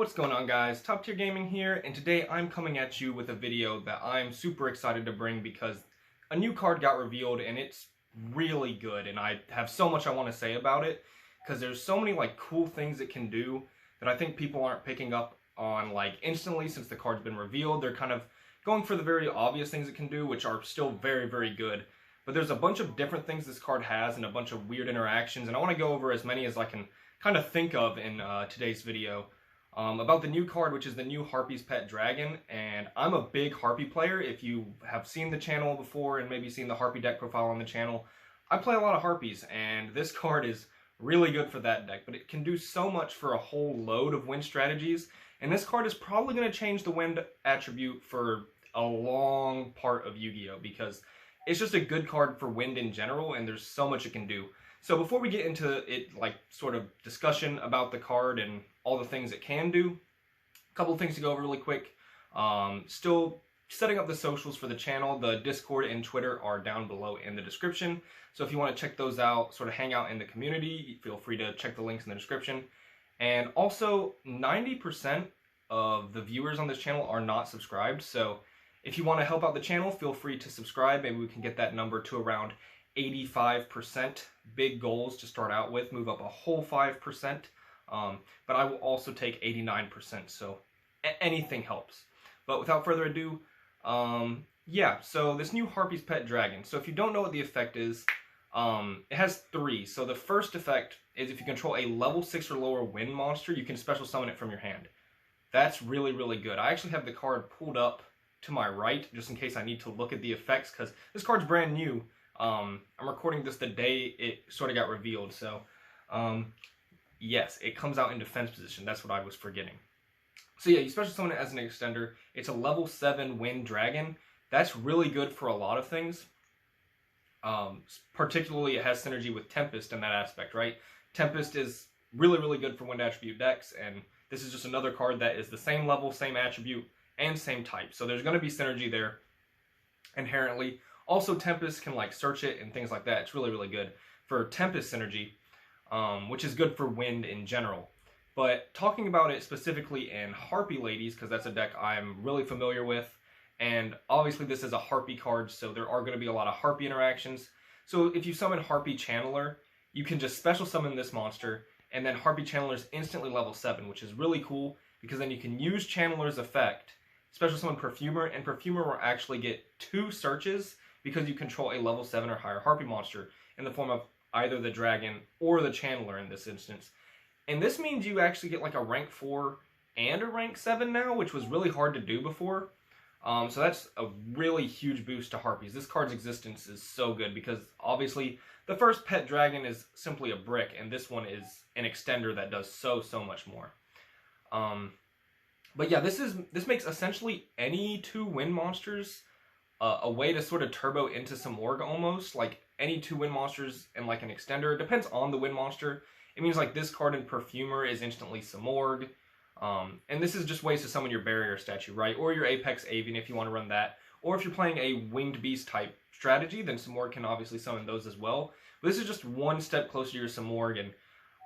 What's going on, guys? Top Tier Gaming here, and today I'm coming at you with a video that I'm super excited to bring because a new card got revealed and it's really good, and I have so much I want to say about it because there's so many cool things it can do that I think people aren't picking up on instantly since the card's been revealed. They're kind of going for the very obvious things it can do, which are still very, very good. But there's a bunch of different things this card has and a bunch of weird interactions, and I want to go over as many as I can kind of think of in today's video. About the new card, which is the new Harpie's Pet Dragon, and I'm a big Harpie player. If you have seen the channel before and maybe seen the Harpie deck profile on the channel, I play a lot of Harpies, and this card is really good for that deck, but it can do so much for a whole load of wind strategies, and this card is probably going to change the wind attribute for a long part of Yu-Gi-Oh! Because it's just a good card for wind in general, and there's so much it can do. So before we get into it, sort of discussion about the card and all the things it can do, a couple of things to go over really quick. Still setting up the socials for the channel. The Discord and Twitter are down below in the description. So if you want to check those out, sort of hang out in the community, feel free to check the links in the description. And also, 90% of the viewers on this channel are not subscribed. So if you want to help out the channel, feel free to subscribe. Maybe we can get that number to around 85%. Big goals to start out with, move up a whole 5%. But I will also take 89%, so anything helps. But without further ado, yeah, so this new Harpie's Pet Dragon. So if you don't know what the effect is, it has 3. So the first effect is if you control a level 6 or lower wind monster, you can special summon it from your hand. That's really, really good. I actually have the card pulled up to my right, just in case I need to look at the effects, because this card's brand new. I'm recording this the day it sort of got revealed, so yes, it comes out in defense position. That's what I was forgetting. So yeah, you special summon it as an extender. It's a level 7 wind dragon. That's really good for a lot of things. Particularly it has synergy with Tempest in that aspect, right? Tempest is really, really good for wind attribute decks, and this is just another card that is the same level, same attribute, and same type. So there's going to be synergy there inherently. Also, Tempest can search it and things like that. It's really, really good for Tempest synergy, which is good for wind in general. But talking about it specifically in Harpie Ladies, because that's a deck I'm really familiar with, and obviously this is a Harpie card, so there are going to be a lot of Harpie interactions. So if you summon Harpie Channeler, you can just special summon this monster, and then Harpie Channeler is instantly level 7, which is really cool, because then you can use Channeler's effect, special summon Perfumer, and Perfumer will actually get 2 searches, because you control a level 7 or higher Harpie monster in the form of either the Dragon or the Channeler in this instance. And this means you actually get a rank 4 and a rank 7 now, which was really hard to do before. So that's a really huge boost to Harpies. This card's existence is so good because obviously the first Pet Dragon is simply a brick, and this one is an extender that does so much more. But yeah, this makes essentially any 2 wind monsters a way to sort of turbo into some Samorg almost. Any 2 wind monsters and an extender. It depends on the wind monster. It means this card in Perfumer is instantly Samorg. And this is just ways to summon your barrier statue, right? Or your Apex Avian if you want to run that. Or if you're playing a winged beast type strategy, then Samorg can obviously summon those as well. But this is just one step closer to your Samorg. And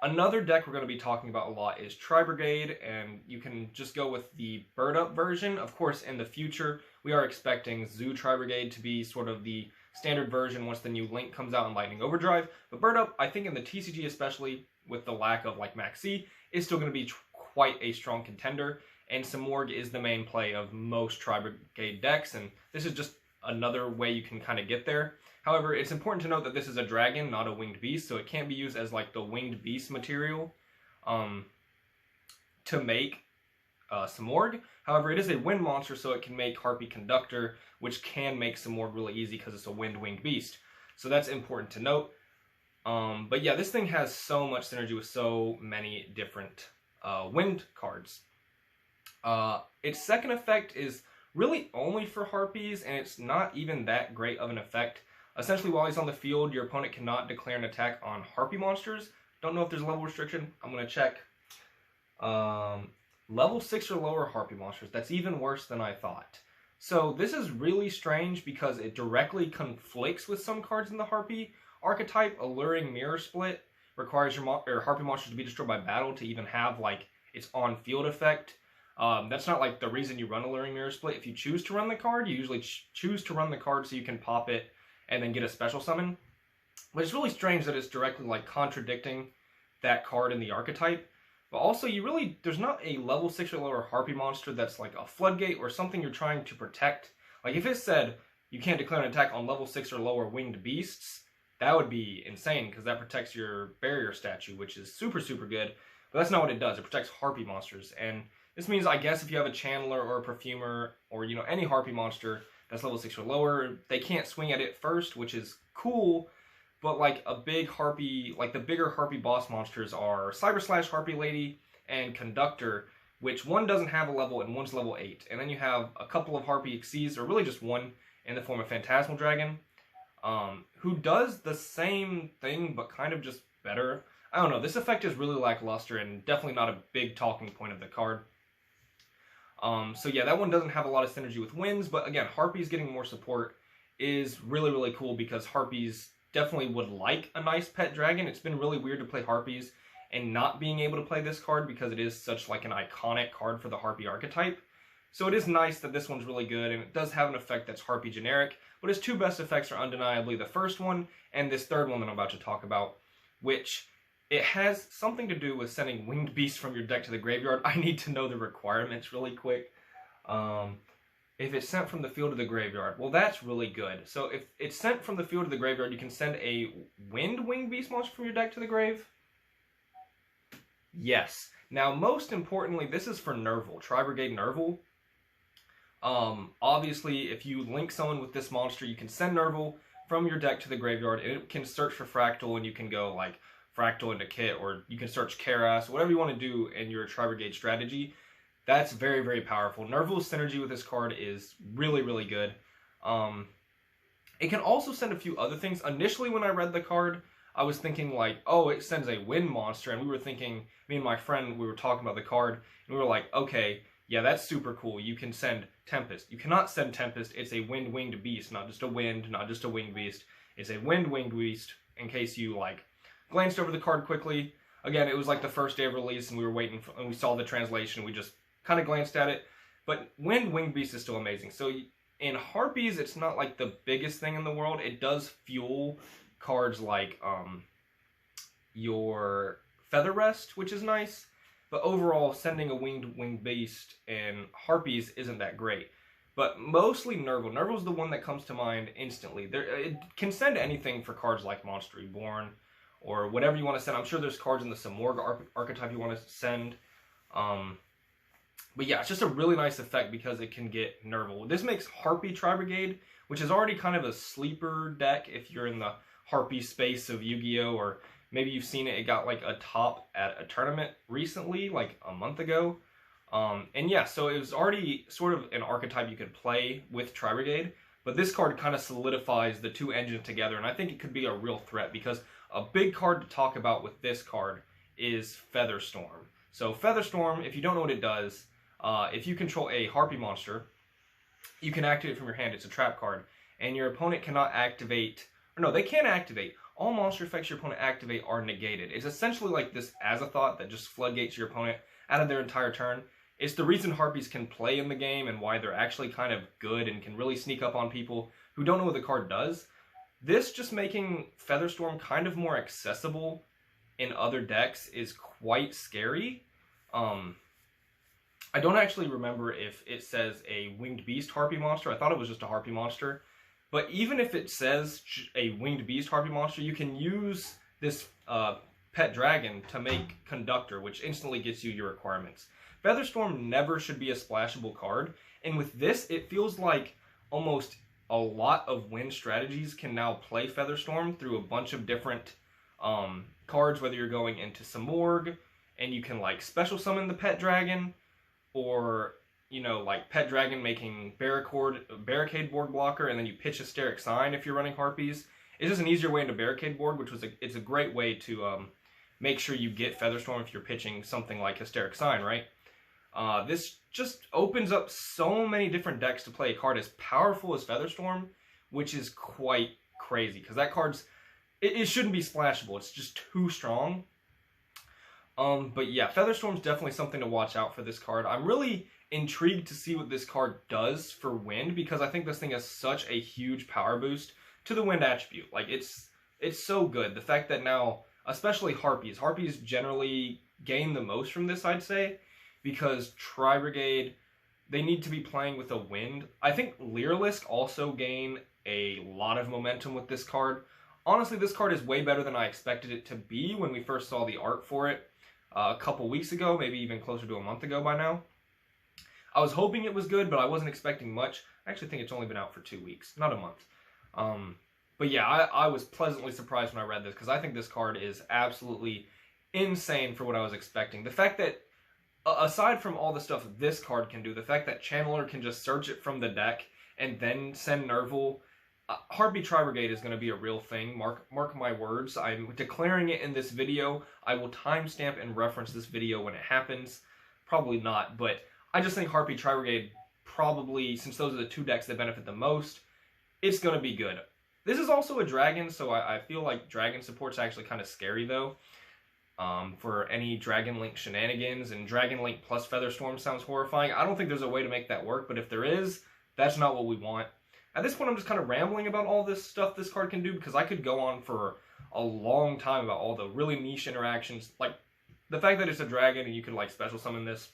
another deck we're going to be talking about a lot is Tri-Brigade, and you can just go with the Bird Up version. Of course, in the future, we are expecting Zoo Tri-Brigade to be sort of the standard version once the new Link comes out in Lightning Overdrive. But Bird Up, I think in the TCG especially, with the lack of Max C, is still going to be quite a strong contender, and Samorg is the main play of most Tri-Brigade decks, and this is just another way you can kind of get there. However, it's important to note that this is a dragon, not a winged beast, so it can't be used as the winged beast material to make Samorg. However, it is a wind monster, so it can make Harpie Conductor, which can make Samorg really easy because it's a winged beast. So that's important to note. But yeah, this thing has so much synergy with so many different wind cards. Its second effect is really only for Harpies, and it's not even that great of an effect. Essentially, while he's on the field, your opponent cannot declare an attack on Harpie monsters. Don't know if there's a level restriction. I'm going to check. Level 6 or lower Harpie monsters. That's even worse than I thought. So this is really strange because it directly conflicts with some cards in the Harpie archetype. Alluring Mirror Split requires your Harpie monsters to be destroyed by battle to even have its on-field effect. That's not like the reason you run Alluring Mirror Split. If you choose to run the card, you usually choose to run the card so you can pop it and then get a special summon. But it's really strange that it's directly like contradicting that card in the archetype. But also, there's not a level 6 or lower Harpie monster that's like a floodgate or something you're trying to protect. Like if it said you can't declare an attack on level 6 or lower winged beasts, that would be insane because that protects your barrier statue, which is super, super good. But that's not what it does. It protects Harpie monsters. And this means, I guess, if you have a Channeler or a Perfumer or, any Harpie monster that's level 6 or lower, they can't swing at it first, which is cool. But like a big Harpie, like the bigger Harpie boss monsters are Cyber Slash, Harpie Lady, and Conductor, which one doesn't have a level and one's level 8. And then you have a couple of Harpie'S, or really just one in the form of Phantasmal Dragon, who does the same thing but kind of just better. I don't know, this effect is really lackluster and definitely not a big talking point of the card. So yeah, that one doesn't have a lot of synergy with Winds, but again, Harpie's getting more support is really, really cool because Harpie's definitely would like a nice pet dragon. It's been really weird to play Harpie's and not being able to play this card because it is such like an iconic card for the Harpie archetype. So it is nice that this one's really good, and it does have an effect that's Harpie generic, but its two best effects are undeniably the first one and this third one that I'm about to talk about, which it has something to do with sending winged beasts from your deck to the graveyard. I need to know the requirements really quick. If it's sent from the field to the graveyard, well, that's really good. So if it's sent from the field to the graveyard, you can send a winged beast monster from your deck to the grave? Yes. Now, most importantly, this is for Nerval, Tri-Brigade Nerval. Obviously, if you link someone with this monster, you can send Nerval from your deck to the graveyard, and it can search for Fractal, and you can go, like, Fractal into Kit, or you can search Karas, whatever you want to do in your Tri-Brigade strategy. That's very, very powerful. Nerval's synergy with this card is really, really good. It can also send a few other things. Initially, when I read the card, I was thinking like, oh, it sends a wind monster, and we were thinking, me and my friend, we were talking about the card, and we were like, okay, yeah, that's super cool. You can send Tempest. You cannot send Tempest. It's a wind-winged beast, not just a wind, not just a winged beast. It's a wind-winged beast, in case you, like, glanced over the card quickly. Again, it was like the first day of release, and we were waiting, and we saw the translation, we just kind of glanced at it. But wind-winged beast is still amazing. So in Harpie's, it's not like the biggest thing in the world. It does fuel cards like your Feather Rest, which is nice. But overall, sending a winged beast in Harpie's isn't that great. But mostly Nerval. Nerval's the one that comes to mind instantly. It can send anything for cards like Monster Reborn, or whatever you want to send. I'm sure there's cards in the Samorg archetype you want to send. But yeah, it's just a really nice effect because it can get Nerval. This makes Harpie Tri-Brigade, which is already kind of a sleeper deck if you're in the Harpie space of Yu-Gi-Oh! Or maybe you've seen it. It got like a top at a tournament recently, like a month ago. And yeah, so it was already sort of an archetype you could play with Tri-Brigade. But this card kind of solidifies the two engines together. And I think it could be a real threat because a big card to talk about with this card is Featherstorm. So Featherstorm, if you don't know what it does, if you control a Harpie monster, you can activate it from your hand. It's a trap card. And your opponent cannot activate, or no, they can activate. All monster effects your opponent activate are negated. It's essentially like this Azathoth that just floodgates your opponent out of their entire turn. It's the reason Harpies can play in the game and why they're actually kind of good and can really sneak up on people who don't know what the card does. This just making Featherstorm kind of more accessible in other decks is quite scary. I don't actually remember if it says a Winged Beast Harpie monster. I thought it was just a Harpie monster. But even if it says a Winged Beast Harpie monster, you can use this Pet Dragon to make Conductor, which instantly gets you your requirements. Featherstorm never should be a splashable card. And with this, it feels like almost a lot of win strategies can now play Featherstorm through a bunch of different cards, whether you're going into Samorg, and you can like special summon the Pet Dragon, or, you know, like Pet Dragon making Barricade Board blocker, and then you pitch Hysteric Sign if you're running Harpies. It's just an easier way into Barricade Board, which was it's a great way to make sure you get Featherstorm if you're pitching something like Hysteric Sign, right? This just opens up so many different decks to play a card as powerful as Featherstorm, which is quite crazy, because that card's, it shouldn't be splashable. It's just too strong. But yeah, Featherstorm's definitely something to watch out for this card. I'm really intrigued to see what this card does for wind, because I think this thing has such a huge power boost to the wind attribute. Like, it's so good. The fact that now, especially Harpies generally gain the most from this, I'd say, because Tri-Brigade, they need to be playing with a wind. I think Lyrilisc also gain a lot of momentum with this card. Honestly, this card is way better than I expected it to be when we first saw the art for it a couple weeks ago, maybe even closer to a month ago by now. I was hoping it was good, but I wasn't expecting much. I actually think it's only been out for 2 weeks, not a month. But yeah, I was pleasantly surprised when I read this, because I think this card is absolutely insane for what I was expecting. The fact that, aside from all the stuff this card can do, the fact that Channeler can just search it from the deck and then send Nerval, Harpie Tri-Brigade is going to be a real thing. Mark my words. I'm declaring it in this video. I will timestamp and reference this video when it happens. Probably not, but I just think Harpie Tri-Brigade probably, since those are the two decks that benefit the most, it's going to be good. This is also a dragon, so I feel like dragon support's actually kind of scary, though. For any Dragon Link shenanigans, and Dragon Link plus Featherstorm sounds horrifying. I don't think there's a way to make that work, but if there is, that's not what we want. At this point, I'm just kind of rambling about all this stuff this card can do, because I could go on for a long time about all the really niche interactions. Like, the fact that it's a dragon and you can, like, special summon this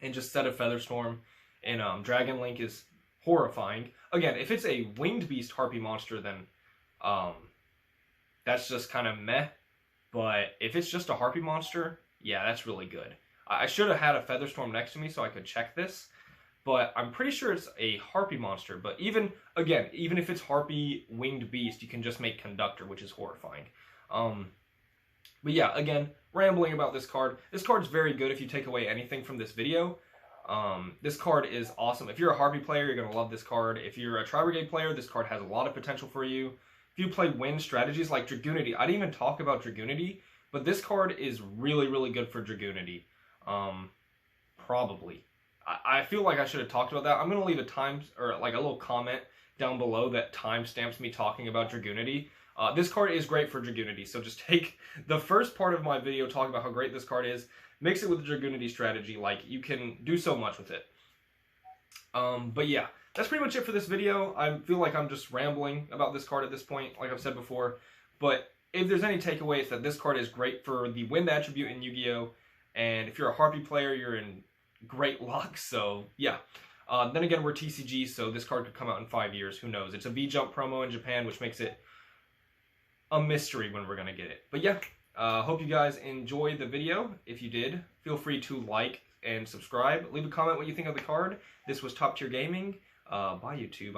and just set a Featherstorm in Dragon Link is horrifying. Again, if it's a Winged Beast Harpie monster, then that's just kind of meh. But if it's just a Harpie monster, yeah, that's really good. I should have had a Featherstorm next to me so I could check this, but I'm pretty sure it's a Harpie monster. But even if it's Harpie Winged Beast, you can just make Conductor, which is horrifying. But yeah, again, rambling about this card. This card's very good if you take away anything from this video. This card is awesome. If you're a Harpie player, you're going to love this card. If you're a Tri-Brigade player, this card has a lot of potential for you. If you play wind strategies like Dragoonity, I didn't even talk about Dragoonity, but this card is really, really good for Dragoonity. Probably. I feel like I should have talked about that. I'm going to leave a little comment down below that timestamps me talking about Dragoonity. This card is great for Dragoonity, so just take the first part of my video talking about how great this card is, mix it with the Dragoonity strategy. Like, you can do so much with it. But yeah, that's pretty much it for this video. I feel like I'm just rambling about this card at this point, like I've said before. But if there's any takeaway, it's that this card is great for the wind attribute in Yu-Gi-Oh! And if you're a Harpie player, you're in great luck. So yeah. Then again, we're TCG, so this card could come out in 5 years. Who knows? It's a V-Jump promo in Japan, which makes it a mystery when we're going to get it. But yeah, hope you guys enjoyed the video. If you did, feel free to like and subscribe. Leave a comment what you think of the card. This was Top Tier Gaming. Bye, YouTube.